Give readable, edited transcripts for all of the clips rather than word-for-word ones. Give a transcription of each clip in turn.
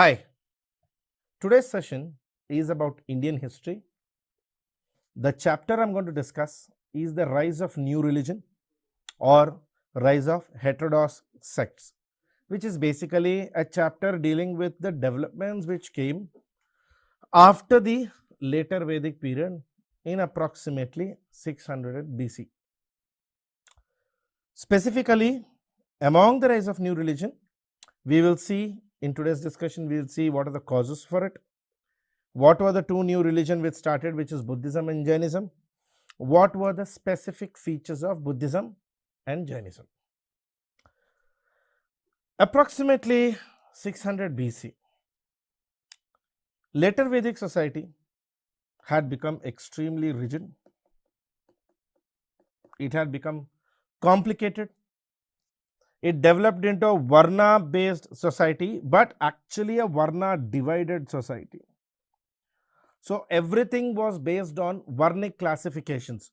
Hi, today's session is about Indian history. The chapter I'm going to discuss is the rise of new religion or rise of heterodox sects, which is basically a chapter dealing with the developments which came after the later Vedic period in approximately 600 BC. Specifically, among the rise of new religion, we will see in today's discussion, we will see what are the causes for it. What were the two new religions which started, which is Buddhism and Jainism? What were the specific features of Buddhism and Jainism? Approximately 600 BC, later Vedic society had become extremely rigid. It had become complicated. It developed into a Varna-based society, but actually a Varna-divided society. So everything was based on Varnic classifications,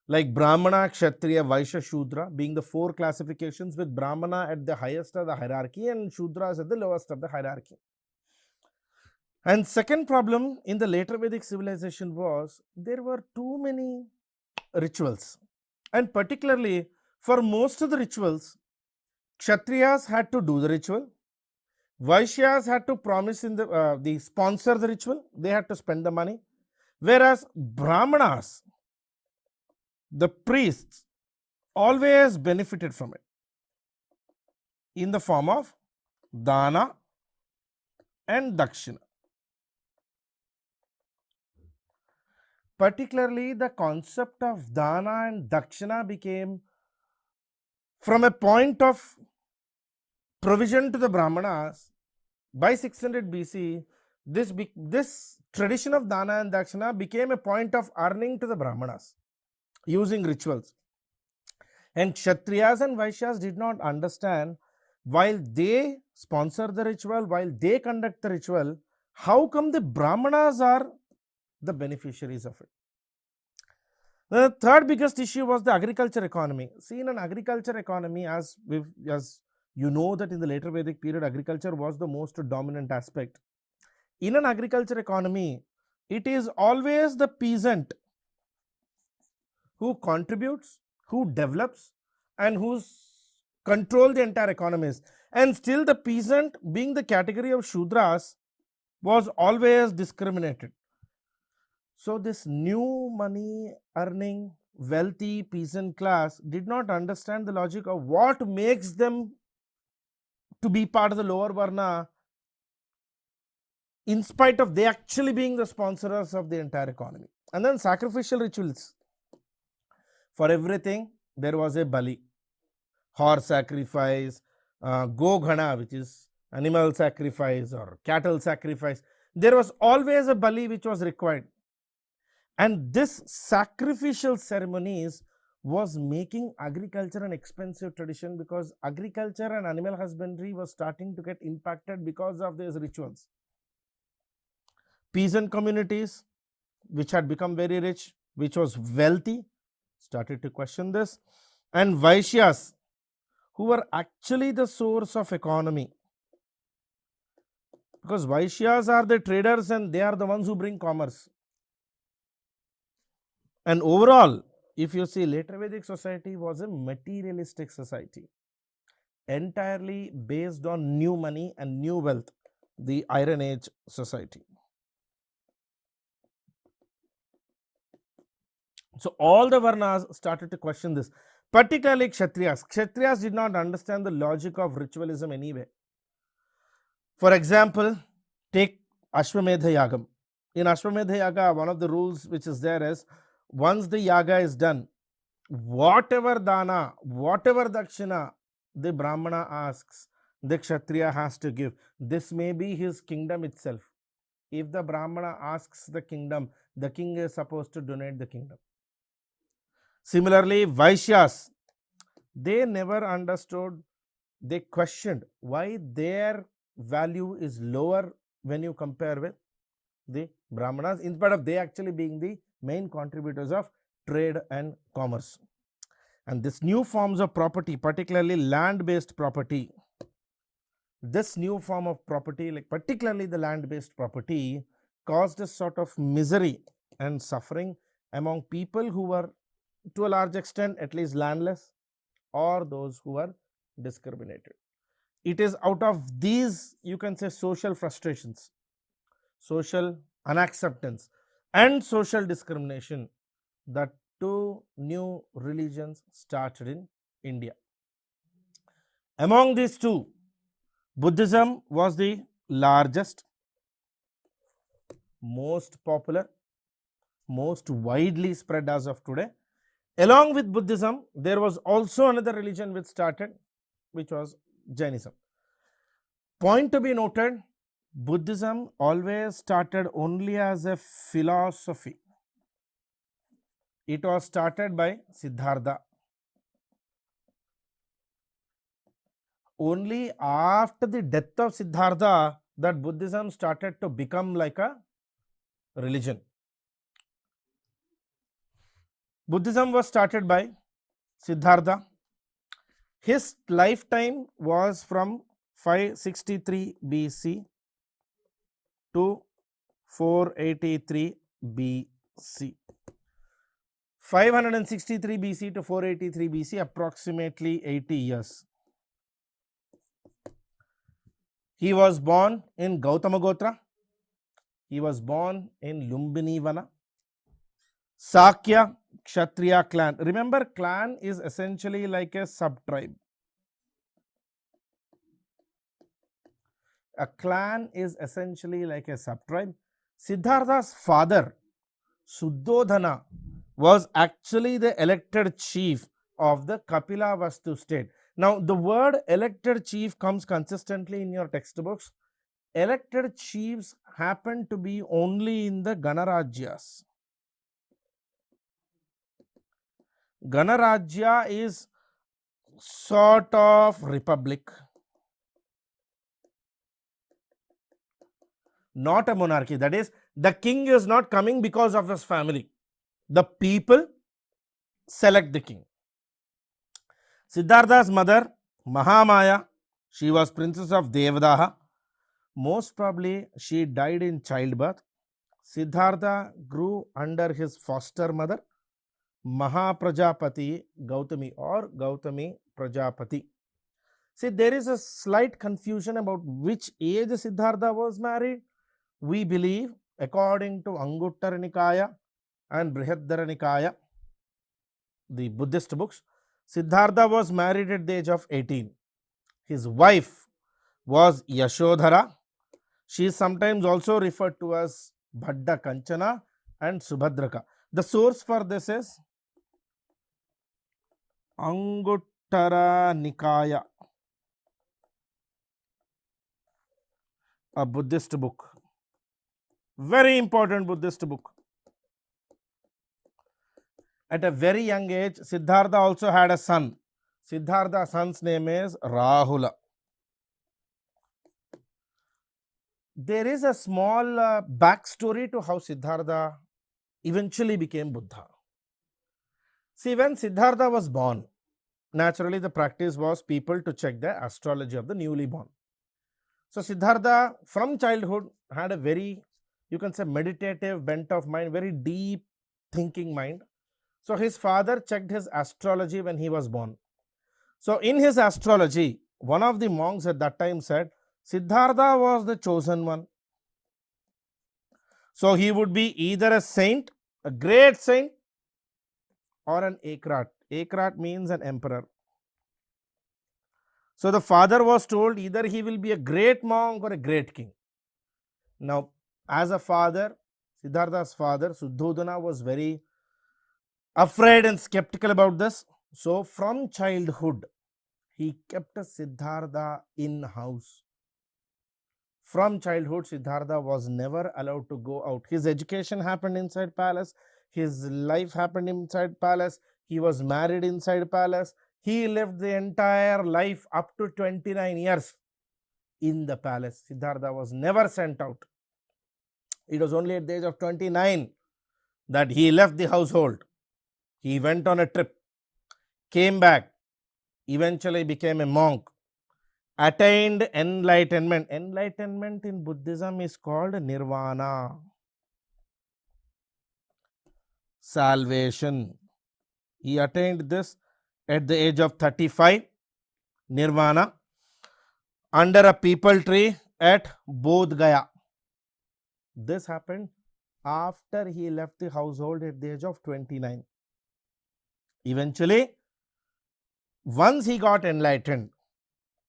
like Brahmana, Kshatriya, Vaishya, Shudra being the four classifications, with Brahmana at the highest of the hierarchy and Shudras at the lowest of the hierarchy. And second problem in the later Vedic civilization was there were too many rituals, and particularly for most of the rituals, Kshatriyas had to do the ritual, Vaishyas had to promise in the sponsor the ritual, they had to spend the money, whereas Brahmanas, the priests, always benefited from it in the form of dana and dakshina. Particularly, the concept of dana and dakshina became, from a point of provision to the Brahmanas, by 600 BC, this tradition of dana and dakshina became a point of earning to the Brahmanas using rituals. And Kshatriyas and Vaishyas did not understand, while they sponsor the ritual, while they conduct the ritual, how come the Brahmanas are the beneficiaries of it? The third biggest issue was the agriculture economy. See, in an agriculture economy, as you know that in the later Vedic period, agriculture was the most dominant aspect. In an agriculture economy, it is always the peasant who contributes, who develops, and who's control the entire economies. And still the peasant, being the category of Shudras, was always discriminated. So this new money earning, wealthy peasant class did not understand the logic of what makes them to be part of the lower Varna, in spite of they actually being the sponsors of the entire economy. And then sacrificial rituals. For everything, there was a bali, horse sacrifice, go-ghana, which is animal sacrifice or cattle sacrifice. There was always a bali which was required. And this sacrificial ceremonies was making agriculture an expensive tradition, because agriculture and animal husbandry was starting to get impacted because of these rituals. Peasant communities, which had become very rich, which was wealthy, started to question this. And Vaishyas, who were actually the source of economy, because Vaishyas are the traders and they are the ones who bring commerce. And overall, if you see, later Vedic society was a materialistic society, entirely based on new money and new wealth, the Iron Age society. So all the Varnas started to question this, particularly Kshatriyas. Kshatriyas did not understand the logic of ritualism anyway. For example, take 𝗧𝗦𝗔𝗧 Yagam. In 𝗧𝗦𝗔𝗧 Yaga, one of the rules which is there is, once the yaga is done, whatever dana, whatever dakshina the Brahmana asks, the Kshatriya has to give. This may be his kingdom itself. If the Brahmana asks the kingdom, the king is supposed to donate the kingdom. Similarly, Vaishyas, they never understood, they questioned why their value is lower when you compare with the Brahmanas, in spite of they actually being the main contributors of trade and commerce. And this new forms of property, particularly land-based property, this new form of property, like particularly the land-based property, caused a sort of misery and suffering among people who were to a large extent at least landless, or those who were discriminated. It is out of these, you can say, social frustrations, social unacceptance and social discrimination that two new religions started in India. Among these two, Buddhism was the largest, most popular, most widely spread as of today. Along with Buddhism, there was also another religion which started, which was Jainism. Point to be noted, Buddhism always started only as a philosophy. It was started by Siddhartha. Only after the death of Siddhartha that Buddhism started to become like a religion. Buddhism was started by Siddhartha. His lifetime was from 563 BC to 483 BC. 563 BC to 483 BC, approximately 80 years. He was born in Gautama Gotra. He was born in Lumbini Vana. Sakya Kshatriya clan. Remember, clan is essentially like a sub-tribe. A clan is essentially like a sub-tribe. Siddhartha's father, Suddhodana, was actually the elected chief of the Kapilavastu state. Now, the word elected chief comes consistently in your textbooks. Elected chiefs happen to be only in the Ganarajyas. Ganarajya is sort of republic, not a monarchy. That is, the king is not coming because of his family. The people select the king. Siddhartha's mother, Mahamaya, she was princess of Devadaha. Most probably she died in childbirth. Siddhartha grew under his foster mother, Mahaprajapati Gautami or Gautami Prajapati. See, there is a slight confusion about which age Siddhartha was married. We believe, according to Anguttara Nikaya and Brihaddara Nikaya, the Buddhist books, Siddhartha was married at the age of 18. His wife was Yashodhara. She is sometimes also referred to as Bhadda Kanchana and Subhadraka. The source for this is Anguttara Nikaya, a Buddhist book. Very important Buddhist book. At a very young age, Siddhartha also had a son. Siddhartha's son's name is Rahula. There is a small backstory to how Siddhartha eventually became Buddha. See, when Siddhartha was born, naturally the practice was people to check the astrology of the newly born. So Siddhartha from childhood had a very, you can say, meditative bent of mind, very deep thinking mind. So his father checked his astrology when he was born. So in his astrology, one of the monks at that time said, Siddhartha was the chosen one. So he would be either a saint, a great saint, or an ekrat. Ekrat means an emperor. So the father was told either he will be a great monk or a great king. Now, as a father, Siddhartha's father, Suddhodana, was very afraid and skeptical about this. So from childhood, he kept Siddhartha in-house. From childhood, Siddhartha was never allowed to go out. His education happened inside palace. His life happened inside palace. He was married inside palace. He lived the entire life up to 29 years in the palace. Siddhartha was never sent out. It was only at the age of 29 that he left the household. He went on a trip, came back, eventually became a monk, attained enlightenment. Enlightenment in Buddhism is called nirvana, salvation. He attained this at the age of 35, nirvana, under a peepal tree at Bodh Gaya. This happened after he left the household at the age of 29. Eventually, once he got enlightened,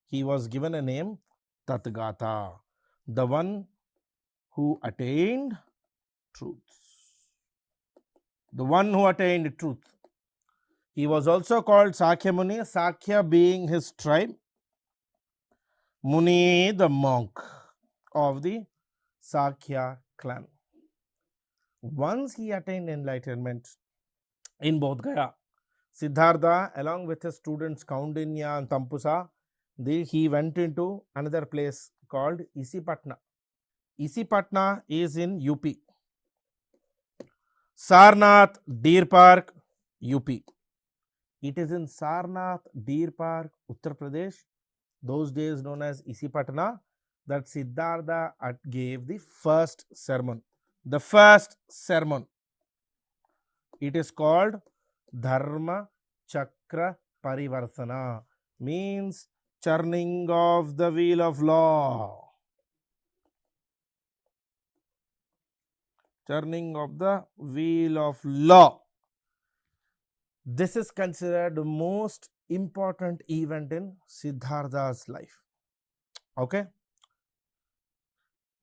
he was given a name Tathagata, the one who attained truth. The one who attained truth. He was also called Sakya Muni, Sakya being his tribe, Muni the monk of the Sakya clan. Once he attained enlightenment in Bodh Gaya, Siddhartha, along with his students Kaundinya and Tampusa, he went into another place called Isipatna. Isipatna is in UP. Sarnath Deer Park, UP. It is in Sarnath Deer Park, Uttar Pradesh, those days known as Isipatna, that Siddhartha gave the first sermon. The first sermon. It is called Dharma Chakra Parivartana, means churning of the wheel of law. Turning of the wheel of law. This is considered the most important event in Siddhartha's life. Okay?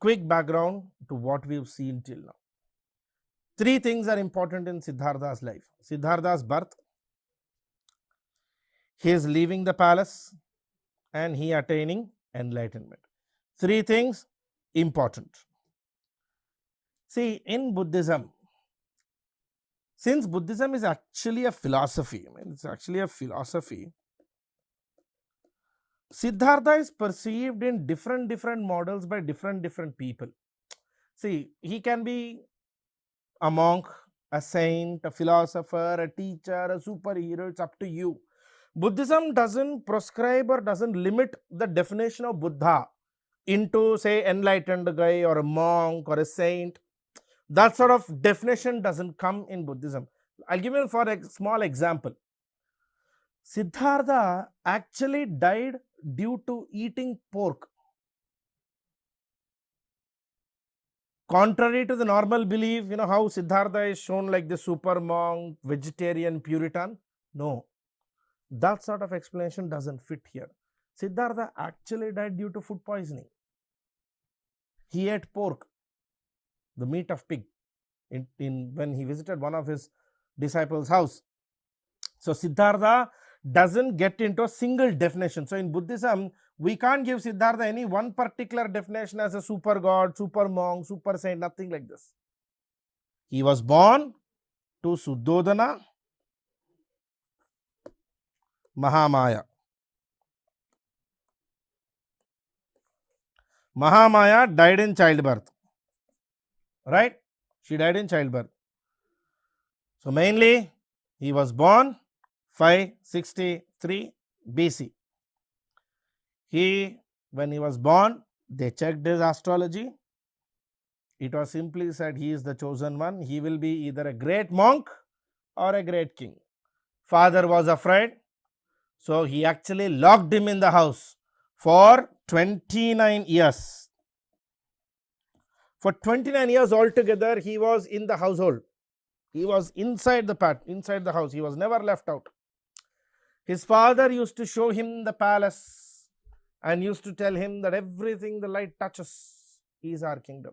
Quick background to what we've seen till now. Three things are important in Siddhartha's life. Siddhartha's birth, his leaving the palace, and he attaining enlightenment. Three things important. See, in Buddhism, since Buddhism is actually a philosophy, it's actually a philosophy, Siddhartha is perceived in different models by different people. See, he can be a monk, a saint, a philosopher, a teacher, a superhero, it's up to you. Buddhism doesn't prescribe or doesn't limit the definition of Buddha into, say, enlightened guy or a monk or a saint. That sort of definition doesn't come in Buddhism. I'll give you for a small example. Siddhartha actually died due to eating pork. Contrary to the normal belief, you know how Siddhartha is shown like the super monk, vegetarian, Puritan. No, that sort of explanation doesn't fit here. Siddhartha actually died due to food poisoning. He ate pork, the meat of pig, when he visited one of his disciples' house. So Siddhartha doesn't get into a single definition. So in Buddhism, we can't give Siddhartha any one particular definition as a super god, super monk, super saint, nothing like this. He was born to Suddhodana, Mahamaya. Mahamaya died in childbirth. Right? She died in childbirth. So mainly, he was born 563 BC. When he was born, they checked his astrology. It was simply said he is the chosen one. He will be either a great monk or a great king. Father was afraid, so he actually locked him in the house for 29 years. For 29 years altogether, he was in the household. He was inside the house. He was never left out. His father used to show him the palace and used to tell him that everything the light touches is our kingdom.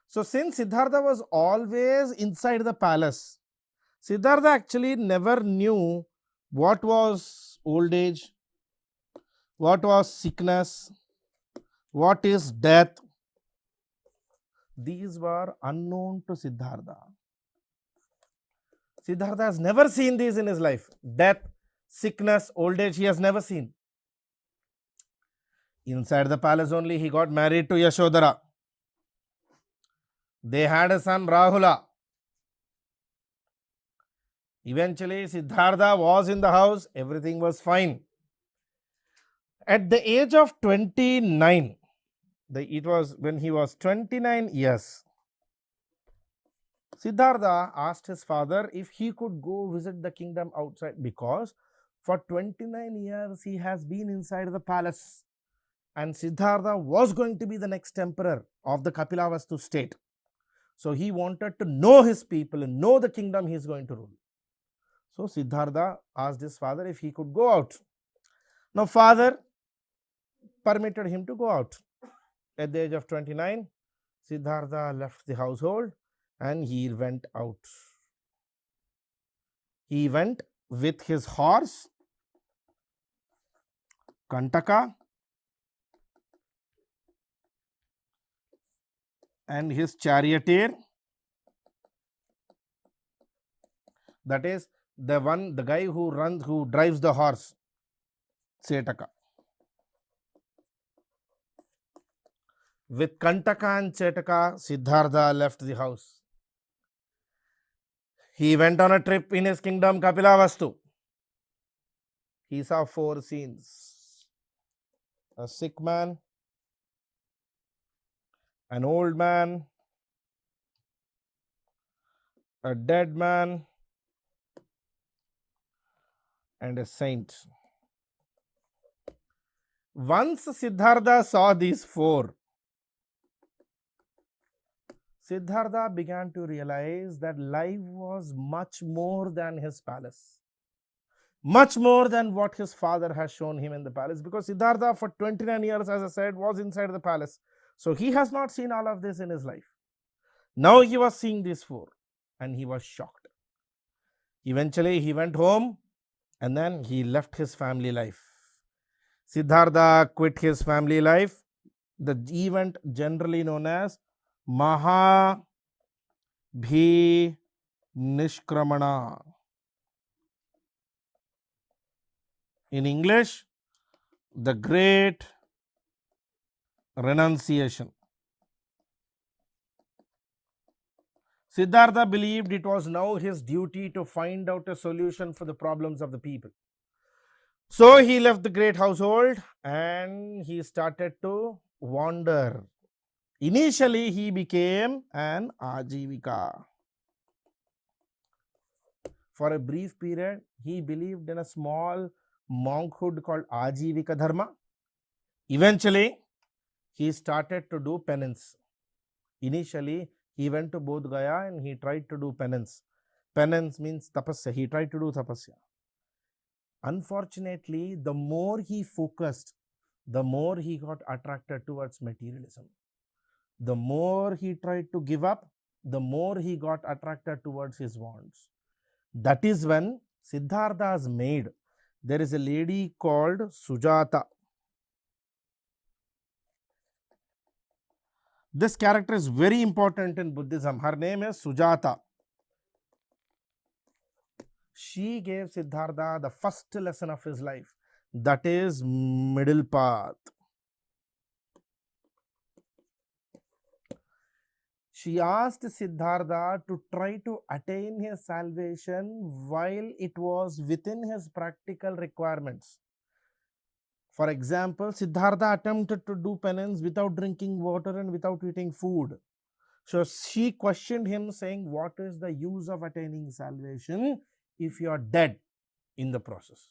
So since Siddhartha was always inside the palace, Siddhartha actually never knew what was old age, what was sickness, what is death. These were unknown to Siddhartha. Siddhartha has never seen these in his life. Death, sickness, old age, he has never seen. Inside the palace only, he got married to Yashodhara. They had a son, Rahula. Eventually, Siddhartha was in the house. Everything was fine. At the age of 29, it was when he was 29 years, Siddhartha asked his father if he could go visit the kingdom outside, because for 29 years he has been inside the palace and Siddhartha was going to be the next emperor of the 𝗂𝗵𝗺 state. So he wanted to know his people and know the kingdom he is going to rule. So Siddhartha asked his father if he could go out. Now father permitted him to go out. At the age of 29, Siddhartha left the household and he went out. He went with his horse, Kantaka, and his charioteer, that is the guy who drives the horse, Cetaka. With Kantaka and Cetaka, Siddhartha left the house. He went on a trip in his kingdom 𝗂𝗵𝗺. He saw 4 scenes: a sick man, an old man, a dead man, and a saint. Once Siddhartha saw these 4, Siddhartha began to realize that life was much more than his palace, much more than what his father has shown him in the palace, because Siddhartha for 29 years, as I said, was inside the palace. So he has not seen all of this in his life. Now he was seeing these 4 and he was shocked. Eventually he went home and then he left his family life. Siddhartha quit his family life, the event generally known as 𝗵𝗵𝗔𝗧. In English, the great renunciation. Siddhartha believed it was now his duty to find out a solution for the problems of the people. So he left the great household and he started to wander. Initially, he became an Ajivika. For a brief period, he believed in a small monkhood called Ajivika Dharma. Eventually, he started to do penance. Initially, he went to Bodh Gaya and he tried to do penance. Penance means tapasya. He tried to do tapasya. Unfortunately, the more he focused, the more he got attracted towards materialism. The more he tried to give up, the more he got attracted towards his wants. That is when Siddhartha's maid, there is a lady called Sujata. This character is very important in Buddhism. Her name is Sujata. She gave Siddhartha the first lesson of his life, that is middle path. She asked Siddhartha to try to attain his salvation while it was within his practical requirements. For example, Siddhartha attempted to do penance without drinking water and without eating food. So she questioned him, saying, what is the use of attaining salvation if you are dead in the process?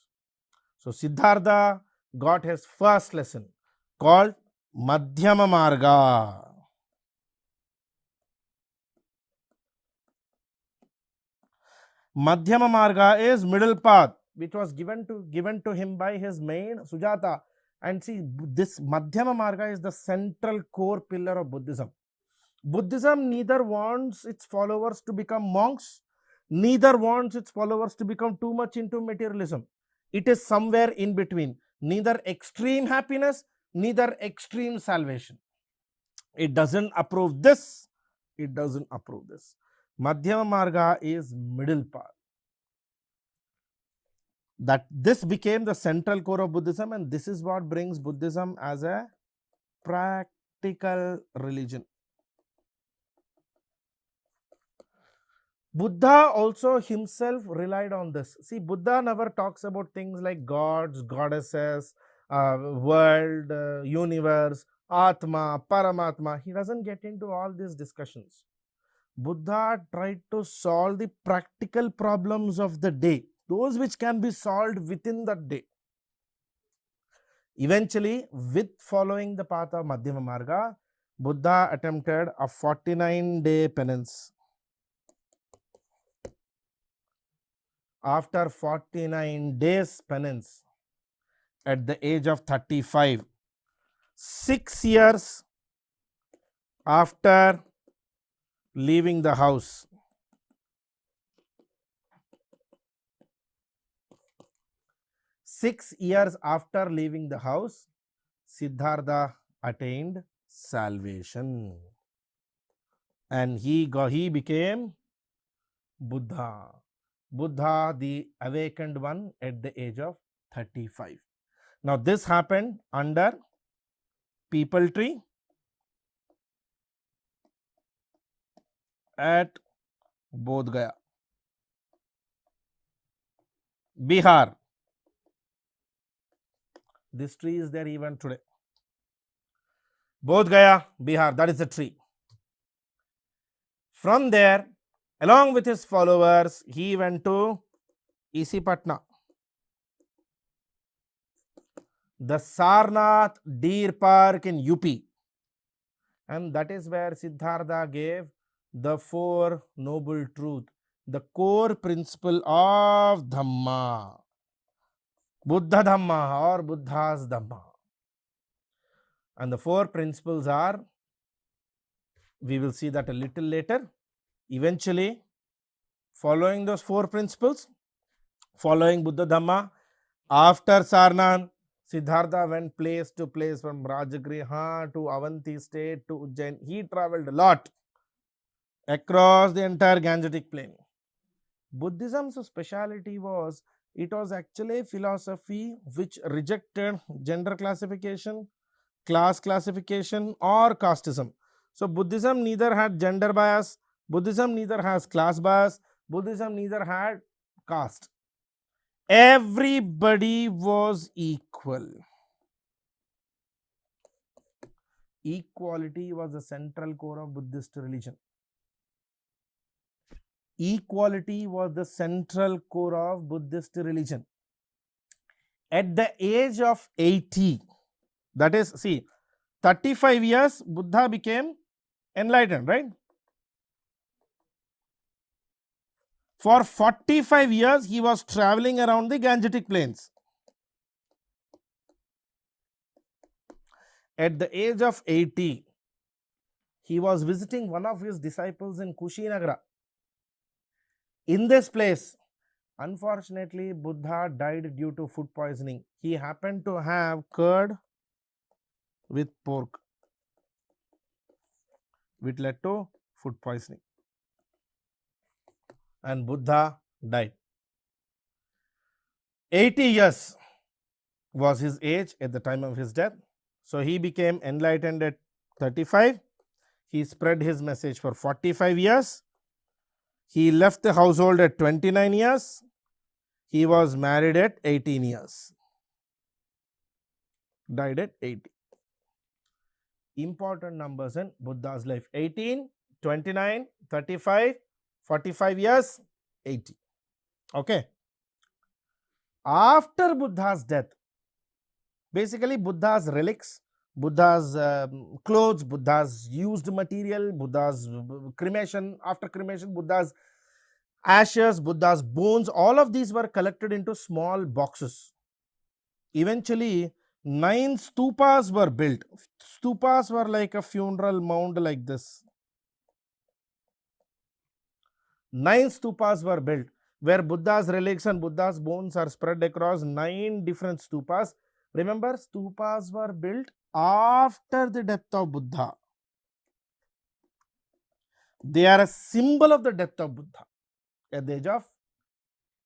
So Siddhartha got his first lesson called Madhyama Marga. Madhyama Marga is middle path, which was given to him by his maid Sujata. And see, this Madhyama Marga is the central core pillar of Buddhism. Buddhism neither wants its followers to become monks, neither wants its followers to become too much into materialism. It is somewhere in between, neither extreme happiness, neither extreme salvation. It doesn't approve this, it doesn't approve this. Madhyama Marga is middle path. That this became the central core of Buddhism, and this is what brings Buddhism as a practical religion. Buddha also himself relied on this. See, Buddha never talks about things like gods, goddesses, world, universe, Atma, Paramatma. He doesn't get into all these discussions. Buddha tried to solve the practical problems of the day, those which can be solved within the day. Eventually, with following the path of Madhyama Marga, Buddha attempted a 49-day penance. After 49 days penance, at the age of 35, 6 years after leaving the house, 6 years after leaving the house, Siddhartha attained salvation and he became Buddha. Buddha, the awakened one, at the age of 35. Now this happened under peepal tree at Bodh Gaya, Bihar. This tree is there even today. Bodh Gaya, Bihar, that is the tree. From there, along with his followers, he went to 𝗖𝗍 Patna, the Sarnath Deer Park in UP, and that is where Siddhartha gave the 4 noble truths, the core principle of Dhamma, Buddha Dhamma or Buddha's Dhamma. And the 4 principles are, we will see that a little later. Eventually, following those 4 principles, following Buddha Dhamma, after Sarnath, Siddhartha went place to place, from Rajagriha to Avanti state to Ujjain. He travelled a lot across the entire Gangetic plain. Buddhism's speciality was, it was actually a philosophy which rejected gender classification, class classification or casteism. So Buddhism neither had gender bias, Buddhism neither has class bias, Buddhism neither had caste. Everybody was equal. Equality was the central core of Buddhist religion. Equality was the central core of Buddhist religion. At the age of 80, that is, see, 35 years, Buddha became enlightened, right? For 45 years, he was traveling around the Gangetic plains. At the age of 80, he was visiting one of his disciples in Kushinagar. In this place, unfortunately, Buddha died due to food poisoning. He happened to have curd with pork, which led to food poisoning, and Buddha died. 80 years was his age at the time of his death. So he became enlightened at 35. He spread his message for 45 years. He left the household at 29 years. He was married at 18 years. Died at 80. Important numbers in Buddha's life: 18, 29, 35, 45 years, 80. Okay. After Buddha's death, basically Buddha's relics, Buddha's clothes, Buddha's used material, Buddha's cremation, after cremation, Buddha's ashes, Buddha's bones, all of these were collected into small boxes. Eventually, 9 stupas were built. Stupas were like a funeral mound like this. 9 stupas were built, where Buddha's relics and Buddha's bones are spread across 9 different stupas. Remember, stupas were built after the death of Buddha. They are a symbol of the death of Buddha. At the age of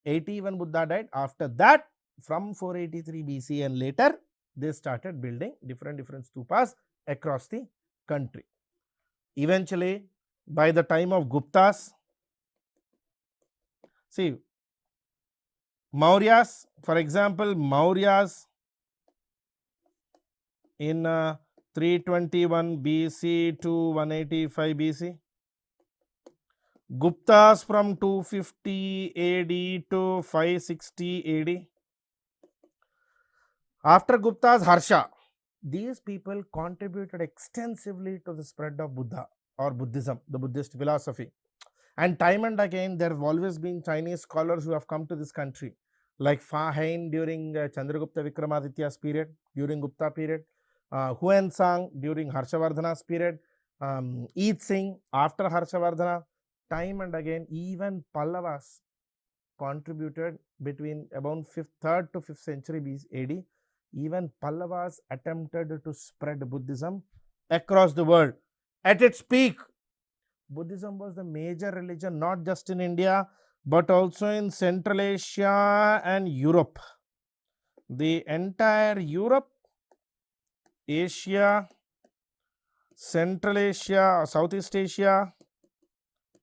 80, when Buddha died, after that, from 483 BC and later, they started building different stupas across the country. Eventually, by the time of Guptas, see, Mauryas, for example, Mauryas in 321 BC to 185 BC. Guptas from 250 AD to 560 AD. After Guptas, Harsha. These people contributed extensively to the spread of Buddha or Buddhism, the Buddhist philosophy. And time and again, there have always been Chinese scholars who have come to this country, like Fa Hein during Chandragupta Vikramaditya's period, during Gupta period, Huan Sang during Harshavardhana's period, 𝗳𝗬 after Harshavardhana. Time and again, even Pallavas contributed between about 3rd to 5th century AD. Even Pallavas attempted to spread Buddhism across the world. At its peak, Buddhism was the major religion not just in India but also in Central Asia and Europe. The entire Europe, Asia, Central Asia, Southeast Asia,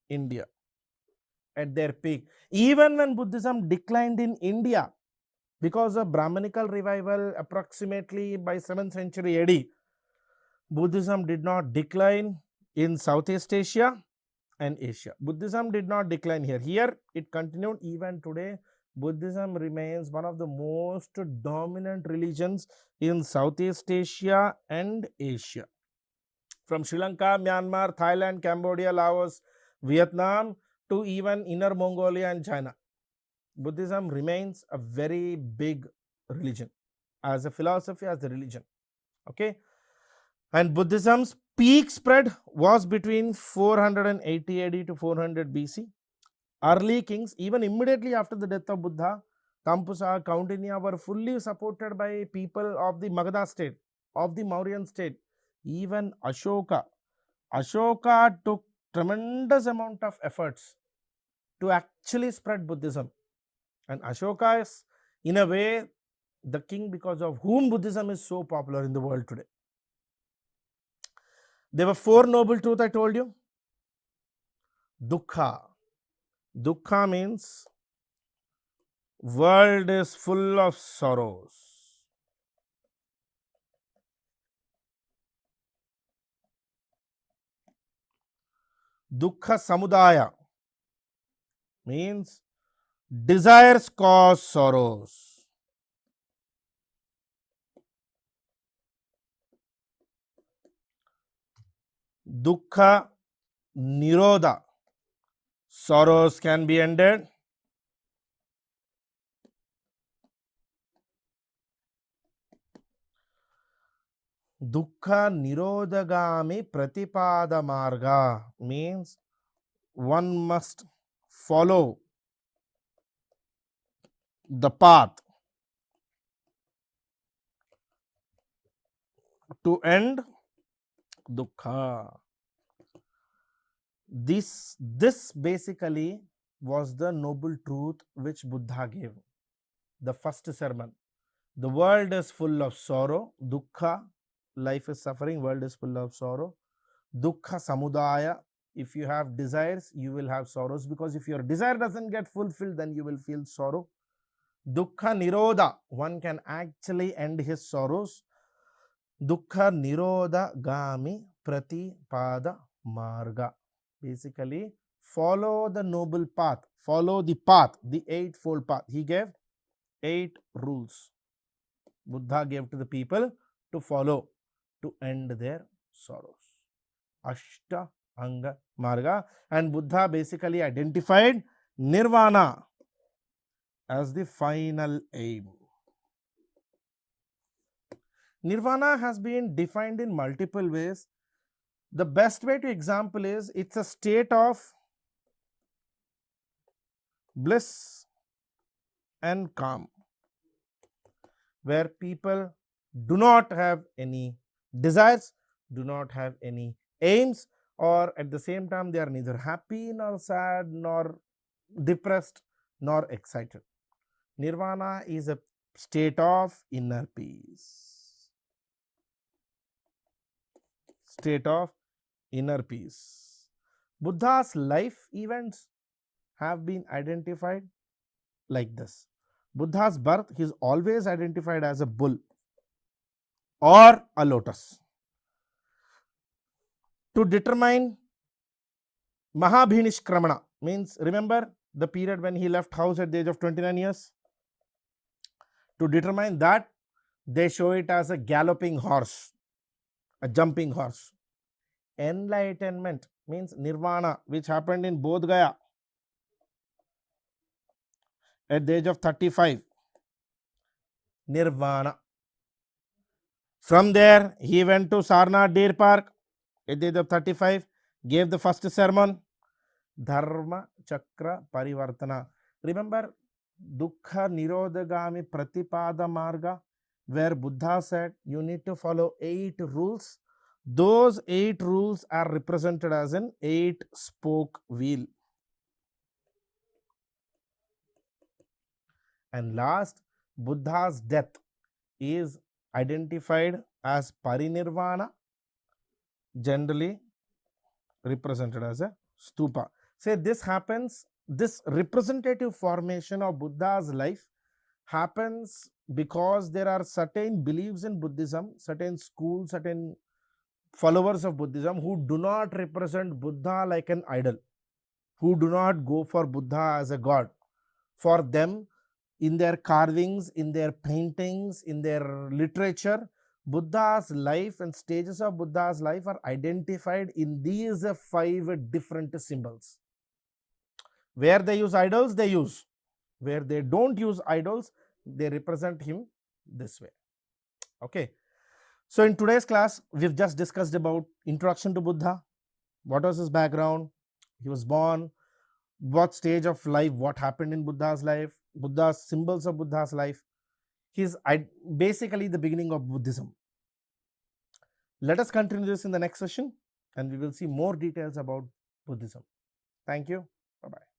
India at their peak. Even when Buddhism declined in India because of Brahmanical revival approximately by 7th century AD, Buddhism did not decline in Southeast Asia and Asia. Buddhism did not decline here. Here it continued. Even today, Buddhism remains one of the most dominant religions in Southeast Asia and Asia. From Sri Lanka, Myanmar, Thailand, Cambodia, Laos, Vietnam to even Inner Mongolia and China, Buddhism remains a very big religion as a philosophy, as a religion. Okay. And Buddhism's peak spread was between 480 AD to 400 BC. Early kings, even immediately after the death of Buddha, Tspsc, Kaundinya were fully supported by people of the Magadha state, of the Mauryan state. Even Ashoka took tremendous amount of efforts to actually spread Buddhism. And Ashoka is, in a way, the king because of whom Buddhism is so popular in the world today. There were 4 noble truths I told you. Dukkha. Dukkha means world is full of sorrows. Dukkha samudaya means desires cause sorrows. Dukkha nirodha, sorrows can be ended. Dukkha nirodhagami pratipada marga means one must follow the path to end dukkha. This basically was the noble truth which Buddha gave. The first sermon. The world is full of sorrow, dukkha, life is suffering, world is full of sorrow. Dukkha samudaya, if you have desires, you will have sorrows, because if your desire doesn't get fulfilled, then you will feel sorrow. Dukkha nirodha, one can actually end his sorrows. Dukkha nirodha gami pratipada marga. Basically, follow the noble path, follow the path, the 8-fold path. He gave 8 rules. Buddha gave to the people to follow to end their sorrows. Ashta anga marga. And Buddha basically identified nirvana as the final aim. Nirvana has been defined in multiple ways. The best way to example is, it's a state of bliss and calm, where people do not have any desires, do not have any aims, or at the same time they are neither happy nor sad nor depressed nor excited. Nirvana is a state of inner peace. State of inner peace. Buddha's life events have been identified like this. Buddha's birth, he is always identified as a bull. or a lotus. To determine Mahabhinishkramana means, remember the period when he left house at the age of 29 years? To determine that, they show it as a galloping horse, a jumping horse. Enlightenment means nirvana, which happened in Bodh Gaya at the age of 35. Nirvana. From there, he went to Sarnath Deer Park at the age of 35, gave the first sermon, Dharma Chakra Parivartana. Remember Dukkha Nirodhagami Pratipada Marga, where Buddha said you need to follow 8 rules. Those 8 rules are represented as an 8-spoke wheel. And last, Buddha's death is identified as Parinirvana, generally represented as a stupa. Say this happens, this representative formation of Buddha's life happens because there are certain beliefs in Buddhism, certain schools, certain followers of Buddhism who do not represent Buddha like an idol, who do not go for Buddha as a god. For them, in their carvings, in their paintings, in their literature, Buddha's life and stages of Buddha's life are identified in these 5 different symbols. Where they use idols, they use. Where they don't use idols, they represent him this way. Okay. So in today's class, we've just discussed about introduction to Buddha. What was his background? He was born. What stage of life, what happened in Buddha's life, Buddha's symbols of Buddha's life. He's basically the beginning of Buddhism. Let us continue this in the next session and we will see more details about Buddhism. Thank you. Bye-bye.